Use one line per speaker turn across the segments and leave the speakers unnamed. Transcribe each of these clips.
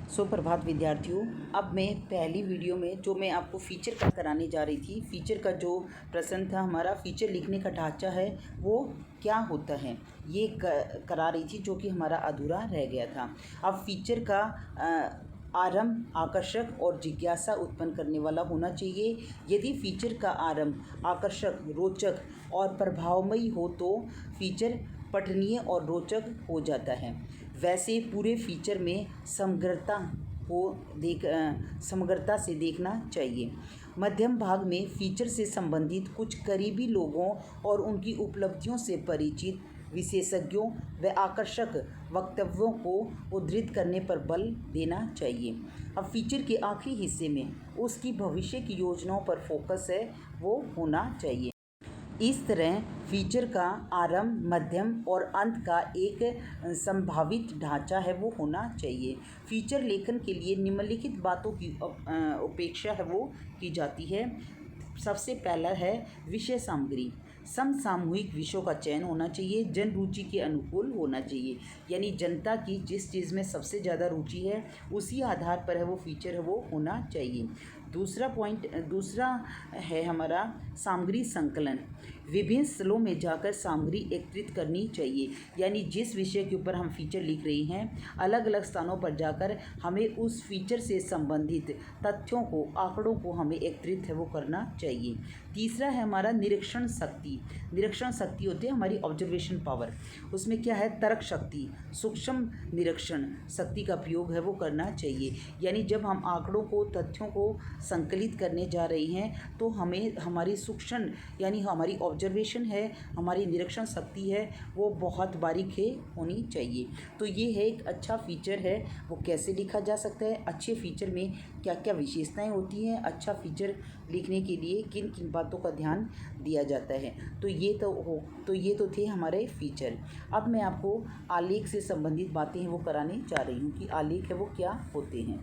सुप्रभात विद्यार्थियों। अब मैं पहली वीडियो में जो मैं आपको फ़ीचर का कराने जा रही थी, फ़ीचर का जो प्रश्न था हमारा, फ़ीचर लिखने का ढांचा है वो क्या होता है, ये करा रही थी, जो कि हमारा अधूरा रह गया था। अब फ़ीचर का आरंभ आकर्षक और जिज्ञासा उत्पन्न करने वाला होना चाहिए। यदि फ़ीचर का आरंभ आकर्षक, रोचक और प्रभावमयी हो तो फ़ीचर पठनीय और रोचक हो जाता है। वैसे पूरे फ़ीचर में समग्रता से देखना चाहिए। मध्यम भाग में फ़ीचर से संबंधित कुछ करीबी लोगों और उनकी उपलब्धियों से परिचित विशेषज्ञों व आकर्षक वक्तव्यों को उद्धृत करने पर बल देना चाहिए। अब फ़ीचर के आखिरी हिस्से में उसकी भविष्य की योजनाओं पर फोकस है वो होना चाहिए। इस तरह फ़ीचर का आरंभ, मध्यम और अंत का एक संभावित ढांचा है वो होना चाहिए। फ़ीचर लेखन के लिए निम्नलिखित बातों की उपेक्षा है वो की जाती है। सबसे पहला है विषय सामग्री। समसामूहिक विषयों का चयन होना चाहिए, जन रुचि के अनुकूल होना चाहिए, यानी जनता की जिस चीज़ में सबसे ज़्यादा रुचि है उसी आधार पर है वो फ़ीचर है वो होना चाहिए। दूसरा है हमारा सामग्री संकलन। विभिन्न स्थलों में जाकर सामग्री एकत्रित करनी चाहिए, यानी जिस विषय के ऊपर हम फ़ीचर लिख रहे हैं, अलग अलग स्थानों पर जाकर हमें उस फ़ीचर से संबंधित तथ्यों को, आंकड़ों को हमें एकत्रित है वो करना चाहिए। तीसरा है हमारा निरीक्षण शक्ति। निरीक्षण शक्ति होती है हमारी ऑब्जर्वेशन पावर। उसमें क्या है, तर्क शक्ति, सूक्ष्म निरीक्षण शक्ति का प्रयोग है वो करना चाहिए। यानी जब हम आंकड़ों को, तथ्यों को संकलित करने जा रहे हैं तो हमें हमारी सूक्ष्म यानी हमारी ऑब्जर्वेशन है, हमारी निरीक्षण शक्ति है वो बहुत बारीक है होनी चाहिए। तो ये है एक अच्छा फ़ीचर है। वो कैसे लिखा जा सकता है, अच्छे फ़ीचर में क्या क्या विशेषताएं होती हैं, अच्छा फ़ीचर लिखने के लिए किन किन बातों का ध्यान दिया जाता है। तो ये तो थे हमारे फ़ीचर। अब मैं आपको आलेख से संबंधित बातें हैं वो कराने जा रही हूँ कि आलेख है वो क्या होते हैं।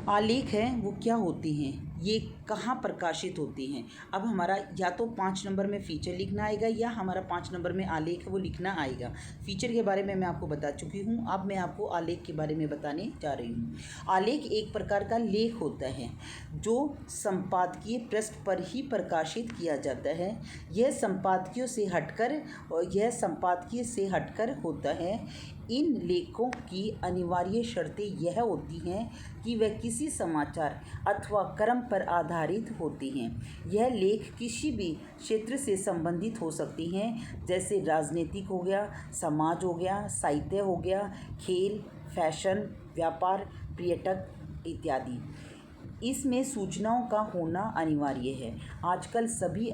आलेख है वो क्या होते हैं, ये कहाँ प्रकाशित होते हैं। अब हमारा या तो 5 नंबर में फ़ीचर लिखना आएगा या हमारा 5 नंबर में आलेख है वो लिखना आएगा। फ़ीचर के बारे में मैं आपको बता चुकी हूँ, अब मैं आपको आलेख के बारे में बताने जा रही हूँ। आलेख एक प्रकार का लेख होता है जो संपादकीय पृष्ठ पर ही प्रकाशित किया जाता है। यह संपादकीय से हटकर होता है। इन लेखों की अनिवार्य शर्तें यह होती हैं कि वह किसी समाचार अथवा क्रम पर आधारित होती हैं। यह लेख किसी भी क्षेत्र से संबंधित हो सकती हैं, जैसे राजनीतिक हो गया, समाज हो गया, साहित्य हो गया, खेल, फैशन, व्यापार, पर्यटक इत्यादि। इसमें सूचनाओं का होना अनिवार्य है। आजकल सभी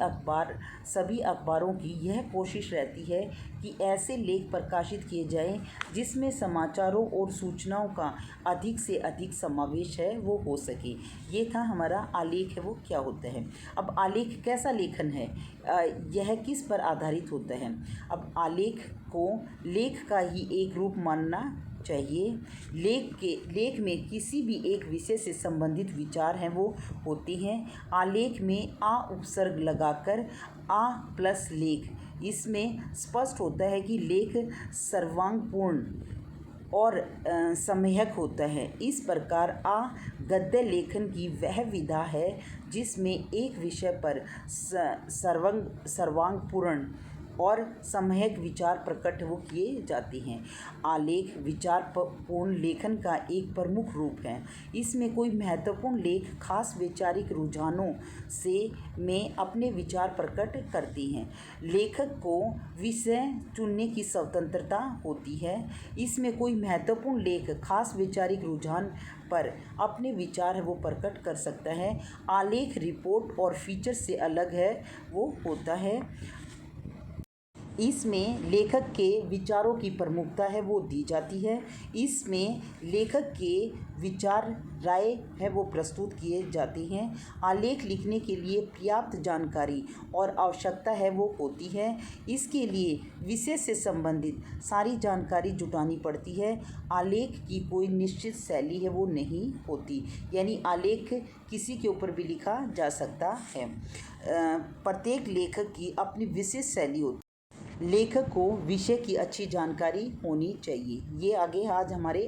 अखबारों की यह कोशिश रहती है कि ऐसे लेख प्रकाशित किए जाएं जिसमें समाचारों और सूचनाओं का अधिक से अधिक समावेश है वो हो सके। ये था हमारा आलेख है वो क्या होता है। अब आलेख कैसा लेखन है, यह किस पर आधारित होता है। अब आलेख को लेख का ही एक रूप मानना चाहिए। लेख में किसी भी एक विषय से संबंधित विचार हैं वो होते हैं। आलेख में आ उपसर्ग लगाकर आ प्लस लेख, इसमें स्पष्ट होता है कि लेख सर्वांगपूर्ण और सम्यक होता है। इस प्रकार आ गद्य लेखन की वह विधा है जिसमें एक विषय पर सर्वांगपूर्ण और सम्यक विचार प्रकट वो किए जाते हैं। आलेख विचारपूर्ण लेखन का एक प्रमुख रूप है। इसमें कोई महत्वपूर्ण लेख खास वैचारिक रुझानों में अपने विचार प्रकट करते हैं। लेखक को विषय चुनने की स्वतंत्रता होती है। इसमें कोई महत्वपूर्ण लेख खास वैचारिक रुझान पर अपने विचार है वो प्रकट कर सकता है। आलेख रिपोर्ट और फीचर से अलग है वो होता है। इसमें लेखक के विचारों की प्रमुखता है वो दी जाती है। इसमें लेखक के विचार, राय है वो प्रस्तुत किए जाते हैं। आलेख लिखने के लिए पर्याप्त जानकारी और आवश्यकता है वो होती है। इसके लिए विषय से संबंधित सारी जानकारी जुटानी पड़ती है। आलेख की कोई निश्चित शैली है वो नहीं होती, यानी आलेख किसी के ऊपर भी लिखा जा सकता है। प्रत्येक लेखक की अपनी विशेष शैली होती है। लेखक को विषय की अच्छी जानकारी होनी चाहिए। ये आगे आज हमारे